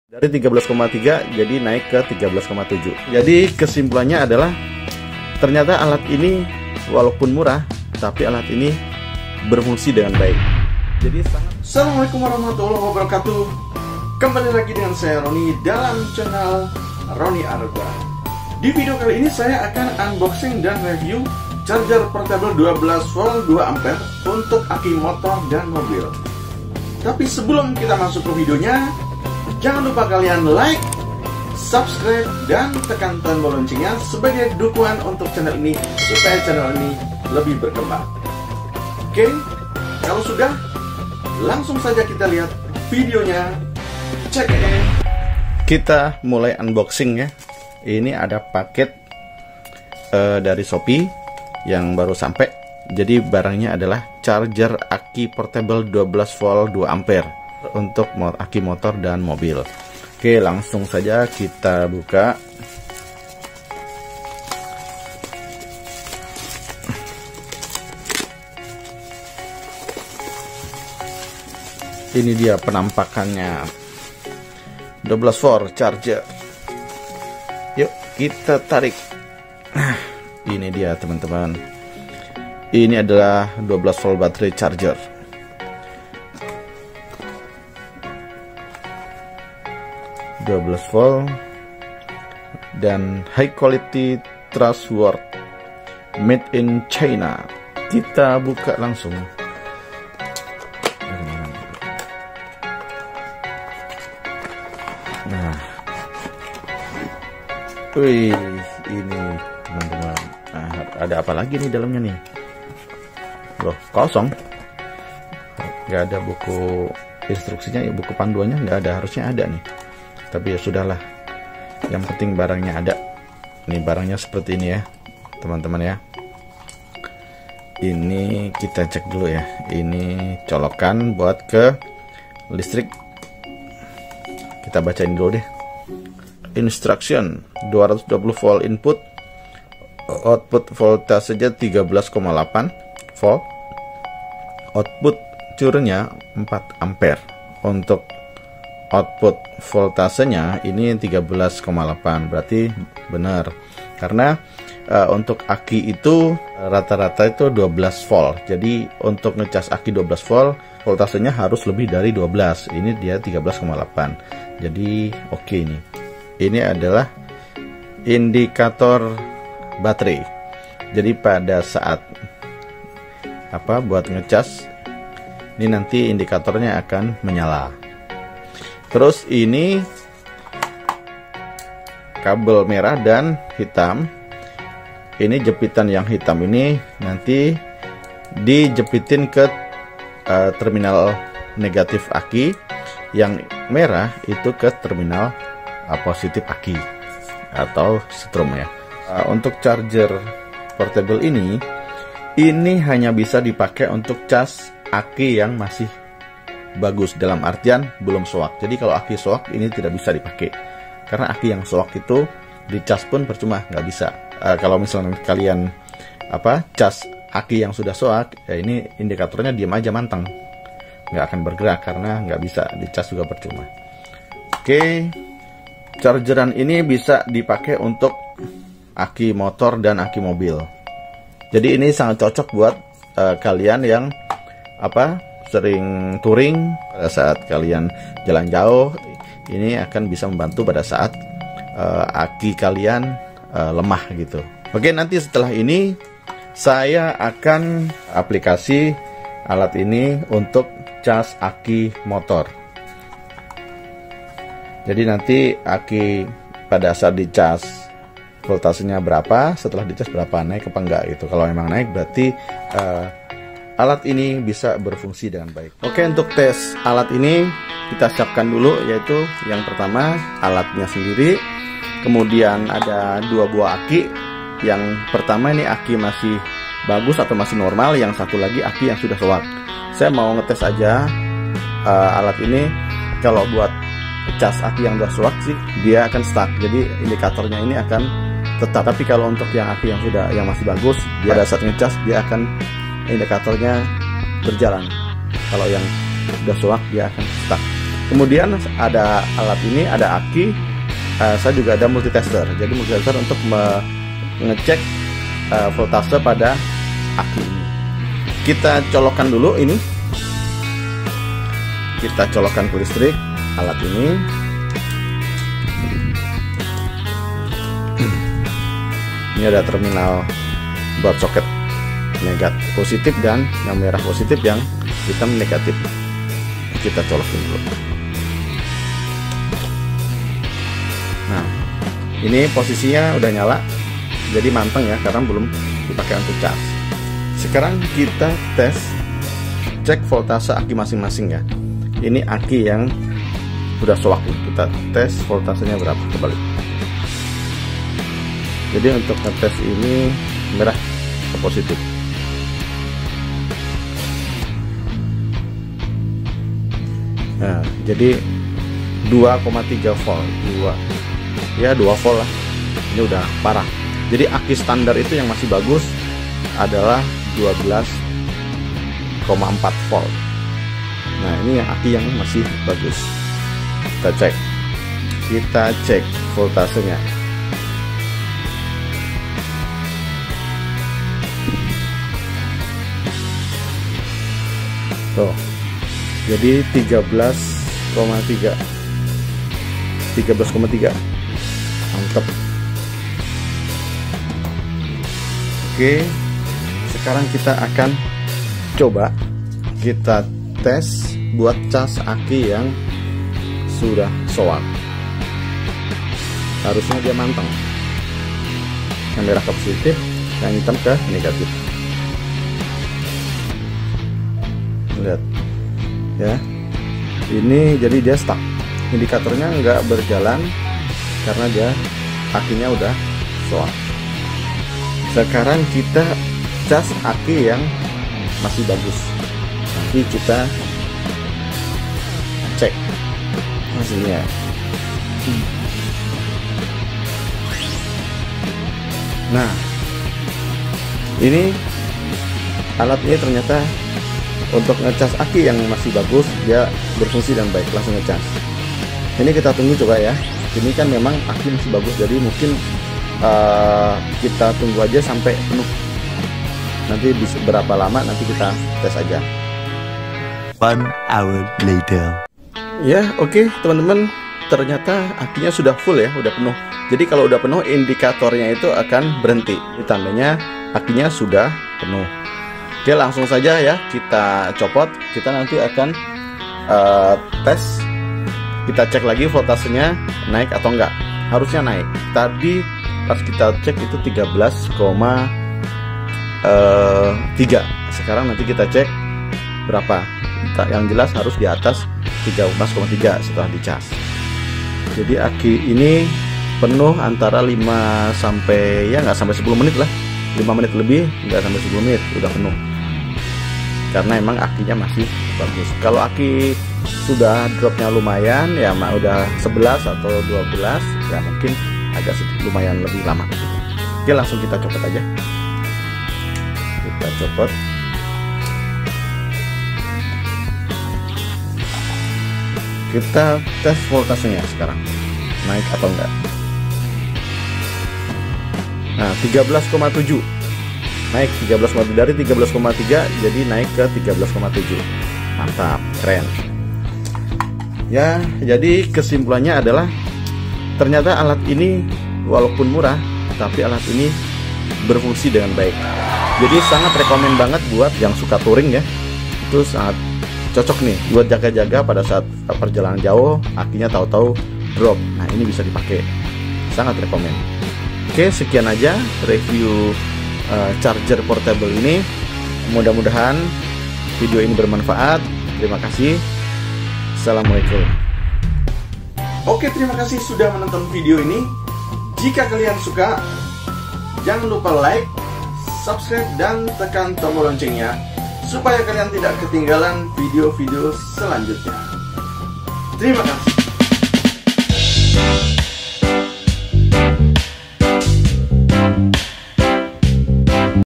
Dari 13,3 jadi naik ke 13,7. Jadi kesimpulannya adalah ternyata alat ini walaupun murah, tapi alat ini berfungsi dengan baik. Jadi Assalamualaikum warahmatullahi wabarakatuh. Kembali lagi dengan saya Roni dalam channel Roni Arga. Di video kali ini saya akan unboxing dan review charger portable 12 volt 2 ampere untuk aki motor dan mobil. Tapi sebelum kita masuk ke videonya, jangan lupa kalian like, subscribe, dan tekan tombol loncengnya sebagai dukungan untuk channel ini supaya channel ini lebih berkembang. Oke, kalau sudah, langsung saja kita lihat videonya. Check it. Kita mulai unboxing ya. Ini ada paket dari Shopee yang baru sampai. Jadi barangnya adalah charger aki portable 12 volt 2 ampere untuk aki motor dan mobil. Oke, langsung saja kita buka. Ini dia penampakannya, 12 volt charger. Yuk kita tarik. Nah, ini dia teman-teman. Ini adalah 12 volt baterai charger. Volt dan high quality trustworthy, made in China. Kita buka langsung. Nah, wih, ini teman-teman. Nah, ada apa lagi nih dalamnya nih? Loh, kosong. Nggak ada buku instruksinya, ya buku panduannya nggak ada. Harusnya ada nih. Tapi ya sudahlah, yang penting barangnya ada. Ini barangnya seperti ini ya teman-teman ya. Ini kita cek dulu ya. Ini colokan buat ke listrik. Kita bacain dulu deh. Instruction 220 volt input, output voltasenya 13,8 volt, output curnya 4 ampere. Untuk output voltasenya ini 13,8, berarti benar karena untuk aki itu rata-rata itu 12 volt. Jadi untuk ngecas aki 12 volt voltasenya harus lebih dari 12. Ini dia 13,8. Jadi oke nih. Ini adalah indikator baterai. Jadi pada saat buat ngecas ini nanti indikatornya akan menyala. Terus ini kabel merah dan hitam. Ini jepitan yang hitam ini nanti dijepitin ke terminal negatif aki. Yang merah itu ke terminal positif aki atau strom ya. Untuk charger portable ini hanya bisa dipakai untuk cas aki yang masih bagus, dalam artian belum soak. Jadi kalau aki soak ini tidak bisa dipakai karena aki yang soak itu dicas pun percuma, nggak bisa. Kalau misalnya kalian cas aki yang sudah soak ya, ini indikatornya diam aja manteng, nggak akan bergerak karena nggak bisa dicas juga percuma. Oke, chargeran ini bisa dipakai untuk aki motor dan aki mobil. Jadi ini sangat cocok buat kalian yang sering touring. Pada saat kalian jalan jauh, ini akan bisa membantu pada saat aki kalian lemah gitu. Oke, nanti setelah ini saya akan aplikasi alat ini untuk cas aki motor. Jadi nanti aki pada saat dicas voltasenya berapa, setelah dicas berapa, naik apa enggak gitu. Kalau memang naik berarti alat ini bisa berfungsi dengan baik. Oke, untuk tes alat ini kita siapkan dulu, yaitu yang pertama alatnya sendiri. Kemudian ada 2 buah aki. Yang pertama ini aki masih bagus atau masih normal, yang satu lagi aki yang sudah soak. Saya mau ngetes aja alat ini. Kalau buat cas aki yang sudah soak sih dia akan stuck, jadi indikatornya ini akan tetap. Tapi kalau untuk yang aki yang masih bagus, dia pada saat ngecas dia akan indikatornya berjalan. Kalau yang udah soak dia akan stuck. Kemudian ada alat ini, ada aki. Saya juga ada multitester. Jadi multitester untuk mengecek voltase pada aki ini. Kita colokkan dulu ini. Kita colokkan ke listrik alat ini. Ini ada terminal buat soket negatif positif dan yang merah positif, yang hitam negatif. Kita colokin dulu. Nah, ini posisinya udah nyala, jadi manteng ya, karena belum dipakai untuk cas. Sekarang kita tes, cek voltase aki masing-masing ya. Ini aki yang udah soak, kita tes voltasenya berapa, kebalik. Jadi untuk ngetes ini merah ke positif. Nah, jadi 2,3 volt, 2 volt lah. Ini udah parah. Jadi aki standar itu yang masih bagus adalah 12,4 volt. Nah, ini yang aki yang masih bagus. Kita cek voltasenya. Tuh, jadi 13,3, mantep. Oke, sekarang kita akan coba kita tes buat cas aki yang sudah soak. Harusnya dia manteng. Yang merah ke positif, yang hitam ke negatif. Lihat ya, ini jadi dia stuck, indikatornya nggak berjalan karena dia akinya udah soak. Sekarang kita cas aki yang masih bagus. Nanti kita cek hasilnya. Nah, ini alat ini ternyata untuk ngecas aki yang masih bagus, dia berfungsi dan baik, langsung ngecas. Ini kita tunggu coba ya. Ini kan memang aki masih bagus, jadi mungkin kita tunggu aja sampai penuh. Nanti bisa berapa lama nanti kita tes aja. 1 hour later. Ya, oke, teman-teman, ternyata akinya sudah full ya, udah penuh. Jadi kalau udah penuh, indikatornya itu akan berhenti. Ini tandanya akinya sudah penuh. Oke, langsung saja ya kita copot. Kita nanti akan tes. Kita cek lagi voltasenya naik atau enggak. Harusnya naik. Tadi pas kita cek itu 13,3. Sekarang nanti kita cek berapa. Yang jelas harus di atas 13,3 setelah dicas. Jadi aki ini penuh antara 5 sampai ya nggak sampai 10 menit lah. 5 menit lebih, nggak sampai 10 menit udah penuh. Karena emang akinya masih bagus. Kalau aki sudah dropnya lumayan ya, udah 11 atau 12 ya mungkin agak sedikit lumayan lebih lama. Oke, langsung kita copot aja. Kita copot. Kita tes voltasenya sekarang, naik atau enggak. Nah, 13,7 naik, 13,7 dari 13,3 jadi naik ke 13,7. Mantap, keren ya. Jadi kesimpulannya adalah ternyata alat ini walaupun murah, tapi alat ini berfungsi dengan baik. Jadi sangat rekomen banget buat yang suka touring ya. Itu sangat cocok nih buat jaga-jaga pada saat perjalanan jauh, akinya tahu-tahu drop. Nah, ini bisa dipakai, sangat rekomen. Oke, sekian aja review charger portable ini. Mudah-mudahan video ini bermanfaat. Terima kasih. Assalamualaikum. Oke, terima kasih sudah menonton video ini. Jika kalian suka, jangan lupa like, subscribe, dan tekan tombol loncengnya supaya kalian tidak ketinggalan video-video selanjutnya. Terima kasih.